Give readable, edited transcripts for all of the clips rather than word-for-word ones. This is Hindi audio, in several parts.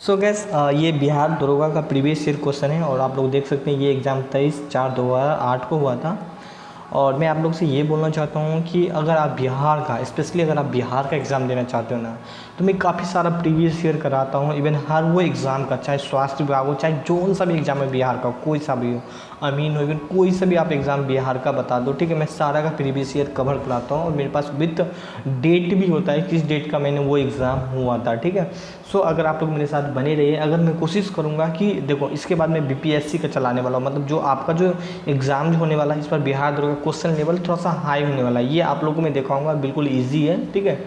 सो गैस ये बिहार दरोगा का प्रीवियस ईयर क्वेश्चन है और आप लोग देख सकते हैं ये एग्ज़ाम 23/4/2008 को हुआ था। और मैं आप लोग से ये बोलना चाहता हूँ कि अगर आप बिहार का स्पेशली अगर आप बिहार का एग्ज़ाम देना चाहते हो ना, तो मैं काफ़ी सारा प्रीवियस ईयर कराता हूँ। इवन हर वो एग्ज़ाम का, चाहे स्वास्थ्य विभाग हो, चाहे जो सा भी एग्ज़ाम है बिहार का, कोई सा भी हो, अमीन हो, इवन कोई सा भी आप एग्ज़ाम बिहार का बता दो, ठीक है। मैं सारा का प्रीवियस ईयर कवर कराता हूँ और मेरे पास विथ डेट भी होता है किस डेट का मैंने वो एग्ज़ाम हुआ था, ठीक है। सो अगर आप लोग मेरे साथ बने रहिए। अगर मैं कोशिश करूँगा कि देखो इसके बाद मैं बीपीएससी का चलाने वाला हूँ, मतलब जो आपका जो एग्ज़ाम जो होने वाला है इस पर बिहार दरोगा क्वेश्चन लेवल थोड़ा सा हाई होने वाला है। ये आप लोगों को मैं दिखाऊंगा, बिल्कुल इजी है, ठीक है।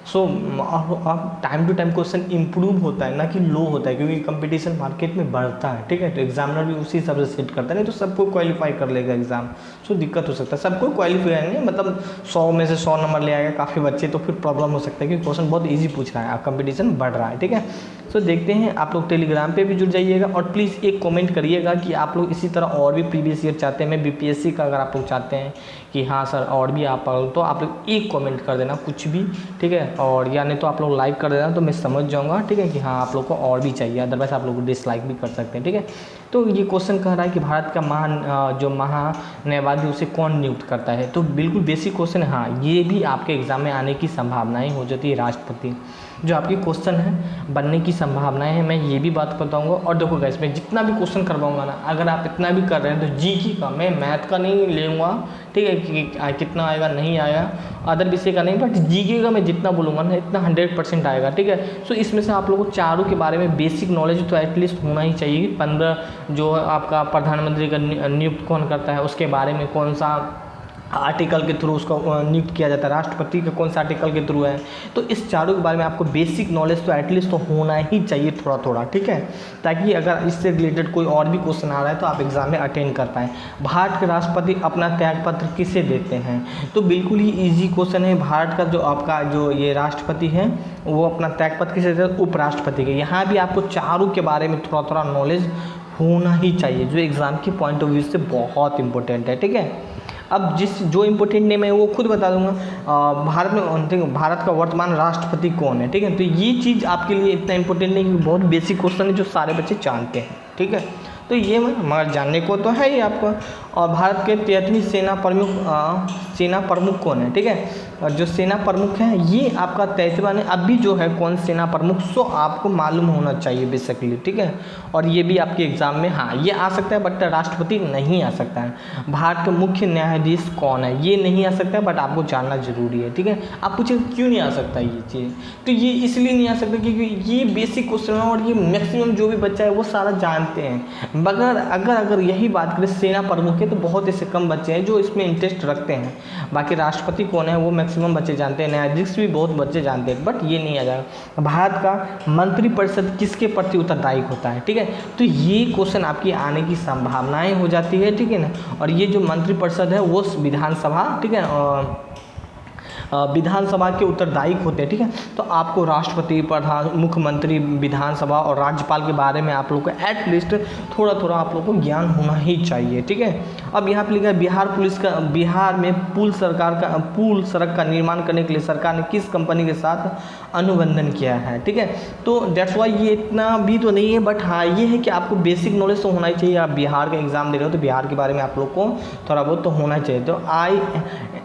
सो अब time to time question improve होता है ना कि लो होता है, क्योंकि कंपटीशन मार्केट में बढ़ता है, ठीक है। तो एग्जामिनर भी उसी हिसाब से सेट करता है, नहीं तो सबको क्वालिफाई कर लेगा एग्जाम। सो दिक्कत हो सकता है, सबको क्वालिफाई नहीं, मतलब 100 में से 100 नंबर ले आएगा काफ़ी बच्चे, तो फिर प्रॉब्लम हो सकता है क्योंकि क्वेश्चन बहुत ईजी पूछ रहा है, अब कंपटीशन बढ़ रहा है, ठीक है। सो देखते हैं, आप लोग टेलीग्राम पे भी जुड़ जाइएगा और प्लीज़ एक कमेंट करिएगा कि आप लोग इसी तरह और भी प्रीवियस ईयर चाहते हैं। मैं बीपीएससी का अगर आप लोग चाहते हैं कि हाँ सर और भी आप तो आप लोग एक कमेंट कर देना कुछ भी, ठीक है। और या नहीं तो आप लोग लाइक कर देना, तो मैं समझ जाऊँगा, ठीक है, कि हाँ आप लोग को और भी चाहिए। अदरवाइज़ आप लोग डिसलाइक भी कर सकते हैं, ठीक है। तो ये क्वेश्चन कह रहा है कि भारत का महान्यायवादी उसे कौन नियुक्त करता है। तो बिल्कुल बेसिक क्वेश्चन है, हाँ ये भी आपके एग्जाम में आने की संभावनाएं हो जाती है। राष्ट्रपति जो आपकी क्वेश्चन है बनने की संभावनाएं हैं, मैं ये भी बात बताऊंगा। और देखो गाइस, मैं जितना भी क्वेश्चन करवाऊंगा ना, अगर आप इतना भी कर रहे हैं तो जीके का, मैं मैथ का नहीं लेऊंगा, ठीक है, कि कितना आएगा नहीं आएगा, अदर विषय का नहीं, बट जीके का मैं जितना बोलूँगा ना इतना 100% आएगा, ठीक है। सो इसमें से आप लोगों को चारों के बारे में बेसिक नॉलेज तो एटलीस्ट होना ही चाहिए। 15 जो आपका प्रधानमंत्री का नियुक्त कौन करता है उसके बारे में, कौन सा आर्टिकल के थ्रू उसको नियुक्त किया जाता है, राष्ट्रपति का कौन सा आर्टिकल के थ्रू है। तो इस चारों के बारे में आपको बेसिक नॉलेज तो एटलीस्ट तो होना ही चाहिए थोड़ा थोड़ा, ठीक है, ताकि अगर इससे रिलेटेड कोई और भी क्वेश्चन आ रहा है तो आप एग्जाम में अटेंड कर पाएँ। भारत के राष्ट्रपति अपना त्यागपत्र किसे देते हैं। तो बिल्कुल ही ईजी क्वेश्चन है। भारत का जो आपका जो ये राष्ट्रपति है वो अपना त्यागपत्र किसे देते हैं, उपराष्ट्रपति के। यहाँ भी आपको चारों के बारे में थोड़ा थोड़ा नॉलेज होना ही चाहिए, जो एग्ज़ाम के पॉइंट ऑफ व्यू से बहुत इंपॉर्टेंट है, ठीक है। अब जो इम्पोर्टेंट नेम है वो खुद बता दूंगा। भारत का वर्तमान राष्ट्रपति कौन है, ठीक है। तो ये चीज़ आपके लिए इतना इम्पोर्टेंट नहीं, बहुत बेसिक क्वेश्चन है जो सारे बच्चे जानते हैं, ठीक है। तो ये मगर जानने को तो है ही आपको। और भारत के 33वीं सेना प्रमुख कौन है, ठीक है। और जो सेना प्रमुख है ये आपका 33वां है, अभी जो है कौन सेना प्रमुख, सो आपको मालूम होना चाहिए बेसिकली, ठीक है। और ये भी आपके एग्जाम में हाँ ये आ सकता है, बट राष्ट्रपति नहीं आ सकता है। भारत के मुख्य न्यायाधीश कौन है, ये नहीं आ सकता है, बट आपको जानना जरूरी है, ठीक है। आप पूछे क्यों नहीं आ सकता ये चीज़, तो ये इसलिए नहीं आ सकता क्योंकि ये बेसिक क्वेश्चन है और ये मैक्सिमम जो भी बच्चा है वो सारा जानते हैं। मगर अगर यही बात करें सेना प्रमुख के, तो बहुत ऐसे कम बच्चे हैं जो इसमें इंटरेस्ट रखते हैं। बाकी राष्ट्रपति कौन है वो मैक्सिमम बच्चे जानते हैं, न्यायाधीश भी बहुत बच्चे जानते हैं, बट ये नहीं आ जाएगा। भारत का मंत्रिपरिषद किसके प्रति उत्तरदायी होता है, ठीक है। तो ये क्वेश्चन आपकी आने की संभावनाएं हो जाती है, ठीक है ना। और ये जो मंत्रिपरिषद है वो विधानसभा, ठीक है, विधानसभा के उत्तरदायी होते हैं, ठीक है। तो आपको राष्ट्रपति, प्रधान, मुख्यमंत्री, विधानसभा और राज्यपाल के बारे में आप लोग को एटलीस्ट थोड़ा थोड़ा आप लोग को ज्ञान होना ही चाहिए, ठीक है। अब यहाँ पे लिखा है बिहार में पुल सड़क का निर्माण करने के लिए सरकार ने किस कंपनी के साथ अनुबंधन किया है, ठीक है। तो डेट्स वाई ये इतना भी तो नहीं है, बट हाँ ये है कि आपको बेसिक नॉलेज तो होना ही चाहिए। आप बिहार का एग्जाम दे रहे हो तो बिहार के बारे में आप लोग को थोड़ा बहुत तो होना चाहिए। तो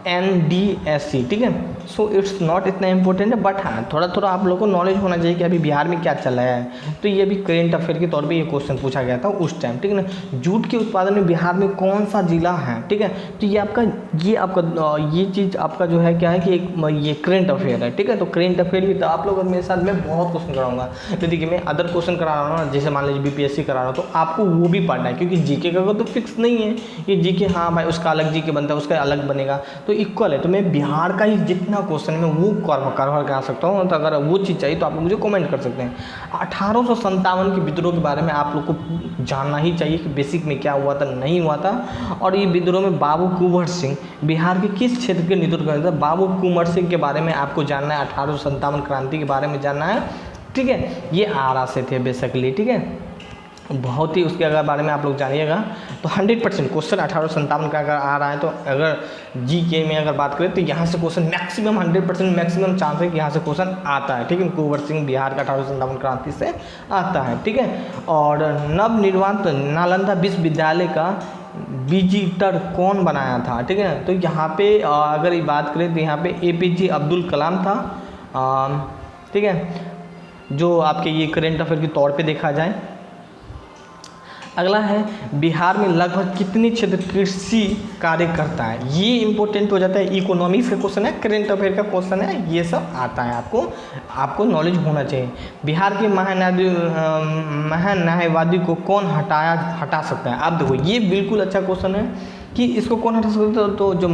INDSC, ठीक है। सो इट्स नॉट इतना इंपॉर्टेंट है, बट हाँ थोड़ा थोड़ा आप लोगों को नॉलेज होना चाहिए कि अभी बिहार में क्या चल रहा है। तो ये भी करेंट अफेयर के तौर पे ये क्वेश्चन पूछा गया था उस टाइम, ठीक है ना। जूट के उत्पादन में बिहार में कौन सा जिला है, ठीक है। तो ये चीज़ आपका जो है क्या है कि ये करेंट अफेयर है, ठीक है। तो करेंट अफेयर भी तो आप लोग मेरे साथ में बहुत क्वेश्चन कराऊंगा। तो देखिए मैं अदर क्वेश्चन करा रहा हूँ ना, जैसे मान लीजिए बीपीएससी करा रहा हूँ, तो आपको वो भी पढ़ना है, क्योंकि जीके का तो फिक्स नहीं है कि जीके हाँ भाई उसका अलग जीके बनता है, उसका अलग बनेगा, तो इक्वल है। तो मैं बिहार का ही जितना क्वेश्चन है वो कवर कर सकता हूँ। तो अगर वो चीज़ चाहिए तो आप मुझे कमेंट कर सकते हैं। 1857 के विद्रोह के बारे में आप लोग को जानना ही चाहिए कि बेसिक में क्या हुआ था, नहीं हुआ था। और ये विद्रोह में बाबू कुंवर सिंह बिहार के किस क्षेत्र के नेतृत्व कर रहे थे, बाबू कुंवर सिंह के बारे में आपको जानना है। 1857 क्रांति के बारे में जानना है, ठीक है। ये आरा से थे बेसिकली, ठीक है। बहुत ही उसके अगर बारे में आप लोग जानिएगा तो 100% क्वेश्चन 1857 का अगर आ रहा है, तो अगर जीके में अगर बात करें तो यहाँ से क्वेश्चन मैक्सिमम 100% मैक्सिमम चांस है कि यहाँ से क्वेश्चन आता है, ठीक है। कुंवर सिंह बिहार का 1857 क्रांति से आता है, ठीक है। और नवनिर्वाचित नालंदा विश्वविद्यालय का विजिटर कौन बनाया था, ठीक है। तो यहाँ पे अगर ये बात करें तो यहाँ पे APJ अब्दुल कलाम था, ठीक है, जो आपके ये करेंट अफेयर के तौर पे देखा जाए। अगला है बिहार में लगभग कितने क्षेत्र कृषि कार्य करता है, ये इंपॉर्टेंट हो जाता है। इकोनॉमिक्स का क्वेश्चन है, करेंट अफेयर का क्वेश्चन है, ये सब आता है, आपको नॉलेज होना चाहिए। बिहार के महान्यायवादी को कौन हटा सकता है। आप देखो ये बिल्कुल अच्छा क्वेश्चन है कि इसको कौन हटा सकता है। तो जो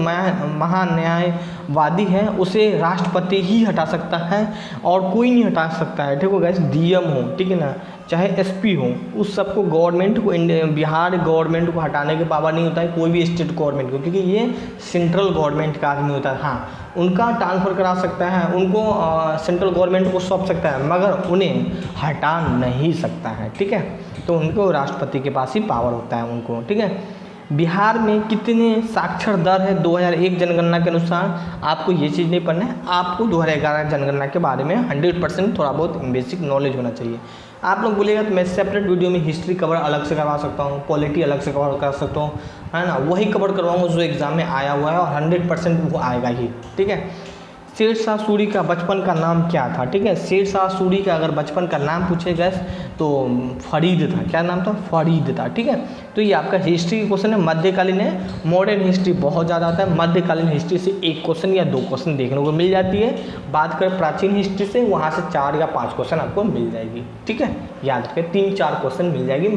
महान्यायवादी है उसे राष्ट्रपति ही हटा सकता है और कोई नहीं हटा सकता है, ठीक है गाइस। DM हो, ठीक है ना, चाहे SP हो, उस सबको गवर्नमेंट को, बिहार गवर्नमेंट को हटाने के पावर नहीं होता है कोई भी स्टेट गवर्नमेंट को, क्योंकि ये सेंट्रल गवर्नमेंट का आदमी होता है। हाँ, उनका ट्रांसफ़र करा सकता है, उनको सेंट्रल गवर्नमेंट को सौंप सकता है, मगर उन्हें हटा नहीं सकता है, ठीक है। तो उनको राष्ट्रपति के पास ही पावर होता है उनको, ठीक है। बिहार में कितने साक्षर दर है 2001 जनगणना के अनुसार। आपको ये चीज़ नहीं पढ़ना है, आपको 2011 जनगणना के बारे में 100% थोड़ा बहुत बेसिक नॉलेज होना चाहिए। आप लोग बोलेगा तो मैं सेपरेट वीडियो में हिस्ट्री कवर अलग से करवा सकता हूँ, पॉलिटी अलग से कवर कर सकता हूँ, है ना, वही कवर करवाऊँगा जो एग्ज़ाम में आया हुआ है, और 100% वो आएगा ही, ठीक है। शेरशाह सूरी का बचपन का नाम क्या था, ठीक है। शेरशाह सूरी का अगर बचपन का नाम पूछेगा तो फरीद था। क्या नाम था? फरीद था, ठीक है। तो ये आपका हिस्ट्री का क्वेश्चन है, मध्यकालीन है। मॉडर्न हिस्ट्री बहुत ज़्यादा आता है, मध्यकालीन हिस्ट्री से 1 क्वेश्चन या 2 क्वेश्चन देखने को मिल जाती है। बात करें प्राचीन हिस्ट्री से, वहाँ से 4 या 5 क्वेश्चन आपको मिल जाएगी, ठीक है। याद रखें 3-4 क्वेश्चन मिल जाएगी,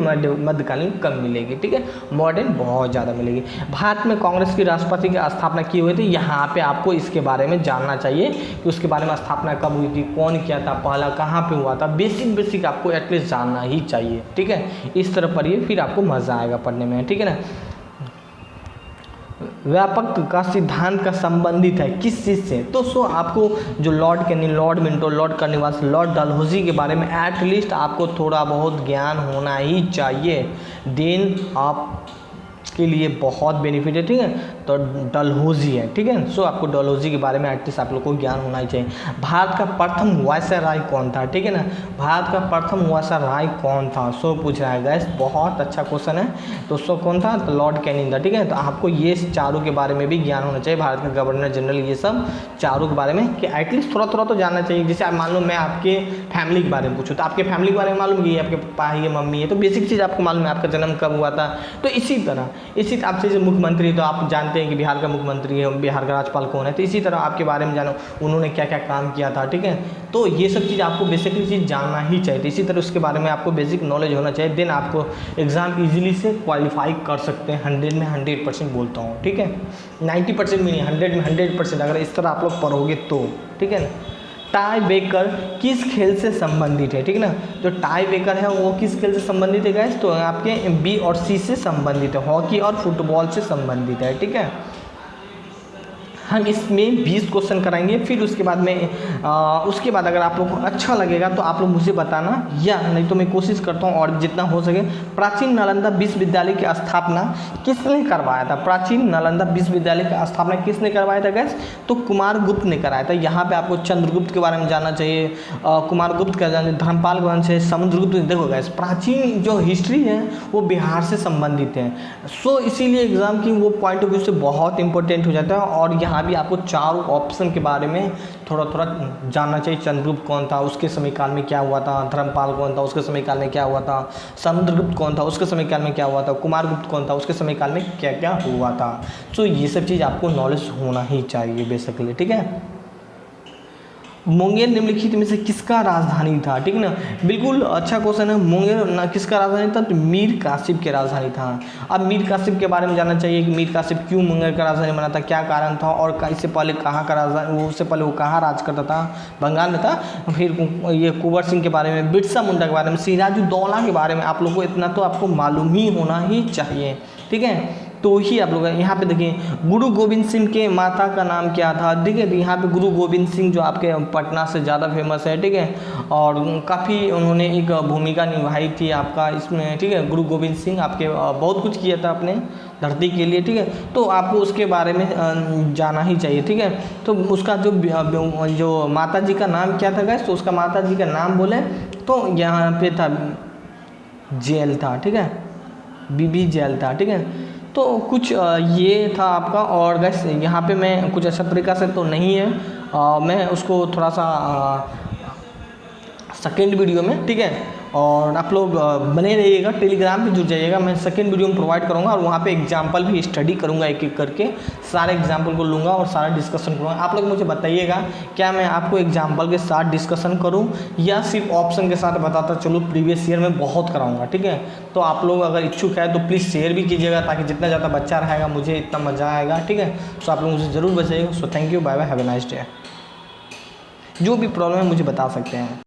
मध्यकालीन कम मिलेगी, ठीक है। मॉडर्न बहुत ज़्यादा मिलेगी। भारत में कांग्रेस की राष्ट्रपति की स्थापना की हुई थी, यहाँ पे आपको इसके बारे में जानना चाहिए कि उसके बारे में स्थापना कब हुई थी, कौन किया था, पहला कहाँ पे हुआ था। बेसिक आपको एटलीस्ट जानना ही चाहिए, ठीक है। इस तरह पढ़िए, फिर आपको मज़ा आएगा पढ़ने में, ठीक है ना। व्यापक का सिद्धांत का संबंधित है किस चीज़ से। तो आपको जो lord Canning, lord Minto, lord Cornwallis, lord Dalhousie के बारे में एटलीस्ट आपको थोड़ा बहुत ज्ञान होना ही चाहिए, देन आप के लिए बहुत बेनिफिट है, ठीक है। तो डलहौजी है, ठीक है। सो आपको डलहौजी के बारे में एटलीस्ट आप लोग को ज्ञान होना ही चाहिए। भारत का प्रथम वायसराय कौन था, ठीक है ना। भारत का प्रथम वायसराय कौन था, सो पूछ रहा है गैस, बहुत अच्छा क्वेश्चन है। तो सो कौन था, तो लॉर्ड कैनिंग था, ठीक है। तो आपको ये चारों के बारे में भी ज्ञान होना चाहिए, भारत का गवर्नर जनरल, ये सब चारों के बारे में कि एटलीस्ट थोड़ा तो जानना चाहिए। जैसे आप मान लो मैं आपके फैमिली के बारे में पूछूँ, तो आपके फैमिली के बारे में मालूम कि आपके पापा है, ये मम्मी है, तो बेसिक चीज़ आपको मालूम है, आपका जन्म कब हुआ था। तो इसी तरह आपसे जो मुख्यमंत्री, तो आप जानते हैं कि बिहार का मुख्यमंत्री है, बिहार का राज्यपाल कौन है, तो इसी तरह आपके बारे में जानो उन्होंने क्या क्या काम किया था, ठीक है। तो ये सब चीज़ आपको बेसिकली चीज़ जानना ही चाहिए। तो इसी तरह उसके बारे में आपको बेसिक नॉलेज होना चाहिए, देन आपको एग्ज़ाम इजीली से क्वालिफाई कर सकते हैं। 100 में 100% बोलता हूँ, ठीक है। 90% में नहीं, 100 में 100% अगर इस तरह आप लोग पढ़ोगे तो, ठीक है ना। टाई ब्रेकर किस खेल से संबंधित है, ठीक है ना। जो टाई ब्रेकर है वो किस खेल से संबंधित है गाइस, तो आपके B और C से संबंधित है, हॉकी और फुटबॉल से संबंधित है, ठीक है। हम इसमें 20 क्वेश्चन कराएंगे, फिर उसके बाद में उसके बाद अगर आप लोग को अच्छा लगेगा तो आप लोग मुझे बताना, या नहीं तो मैं कोशिश करता हूँ और जितना हो सके। प्राचीन नालंदा विश्वविद्यालय की स्थापना किसने करवाया था। प्राचीन नालंदा विश्वविद्यालय की स्थापना किसने करवाया था गैस, तो कुमारगुप्त ने कराया था। यहाँ पे आपको चंद्रगुप्त के बारे में जानना चाहिए, कुमारगुप्त का जानना, धर्मपाल के वंश है, समुद्रगुप्त। देखो गैस, प्राचीन जो हिस्ट्री है वो बिहार से संबंधित है। सो इसीलिए एग्जाम की वो पॉइंट ऑफ व्यू से बहुत इंपॉर्टेंट हो जाता है। और यहाँ भी आपको चारों ऑप्शन के बारे में थोड़ा जानना चाहिए। चंद्रगुप्त कौन था, उसके समयकाल में क्या हुआ था, धर्मपाल कौन था, उसके समयकाल में क्या हुआ था, समुद्रगुप्त कौन था, उसके समयकाल में क्या हुआ था, कुमारगुप्त कौन था, उसके समयकाल में क्या क्या हुआ था। सो ये सब चीज़ आपको नॉलेज होना ही चाहिए बेसिकली, ठीक है। मुंगेर निम्नलिखित में से किसका राजधानी था, ठीक है ना। बिल्कुल अच्छा क्वेश्चन है। मुंगेर किसका राजधानी था, तो मीर कासिम की राजधानी था। अब मीर कासिम के बारे में जानना चाहिए कि मीर कासिम क्यों मुंगेर का राजधानी बना था, क्या कारण था, और इससे पहले कहाँ का राजधानी, उससे पहले वो कहाँ राज करता था, बंगाल में था। फिर ये कुंवर सिंह के बारे में, बिरसा मुंडा के बारे में, सिराजुद्दौला के बारे में आप लोग को इतना तो आपको मालूम ही होना ही चाहिए, ठीक है। तो ही आप लोग यहाँ पे देखिए गुरु गोविंद सिंह के माता का नाम क्या था, ठीक है। तो यहाँ पे गुरु गोविंद सिंह जो आपके पटना से ज़्यादा फेमस है, ठीक है, और काफ़ी उन्होंने एक भूमिका निभाई थी आपका इसमें, ठीक है। गुरु गोविंद सिंह आपके बहुत कुछ किया था अपने धरती के लिए, ठीक है। तो आपको उसके बारे में जाना ही चाहिए, ठीक है। तो उसका जो माता जी का नाम क्या था गाइस, तो उसका माता जी का नाम बोले तो यहाँ पे था जेल था, ठीक है, बीबी जेल था, ठीक है। तो कुछ ये था आपका। और गैस यहाँ पे मैं कुछ अच्छा तरीक़ा से तो नहीं है, मैं उसको थोड़ा सा सेकेंड वीडियो में, ठीक है। और आप लोग बने रहिएगा, टेलीग्राम पे जुड़ जाइएगा, मैं सेकेंड वीडियो में प्रोवाइड करूँगा और वहाँ पे एग्जाम्पल भी स्टडी करूँगा, एक एक करके सारे एग्जाम्पल को लूँगा और सारा डिस्कशन करूँगा। आप लोग मुझे बताइएगा क्या मैं आपको एग्जाम्पल के साथ डिस्कशन करूँ या सिर्फ ऑप्शन के साथ बताता चलूँ। प्रीवियस ईयर में बहुत कराऊँगा, ठीक है। तो आप लोग अगर इच्छुक है तो प्लीज़ शेयर भी कीजिएगा, ताकि जितना ज़्यादा बच्चा रहेगा मुझे इतना मज़ा आएगा, ठीक है। सो आप लोग मुझे ज़रूर बताइएगा। So thank you, bye bye, have a nice day. जो भी प्रॉब्लम है मुझे बता सकते हैं।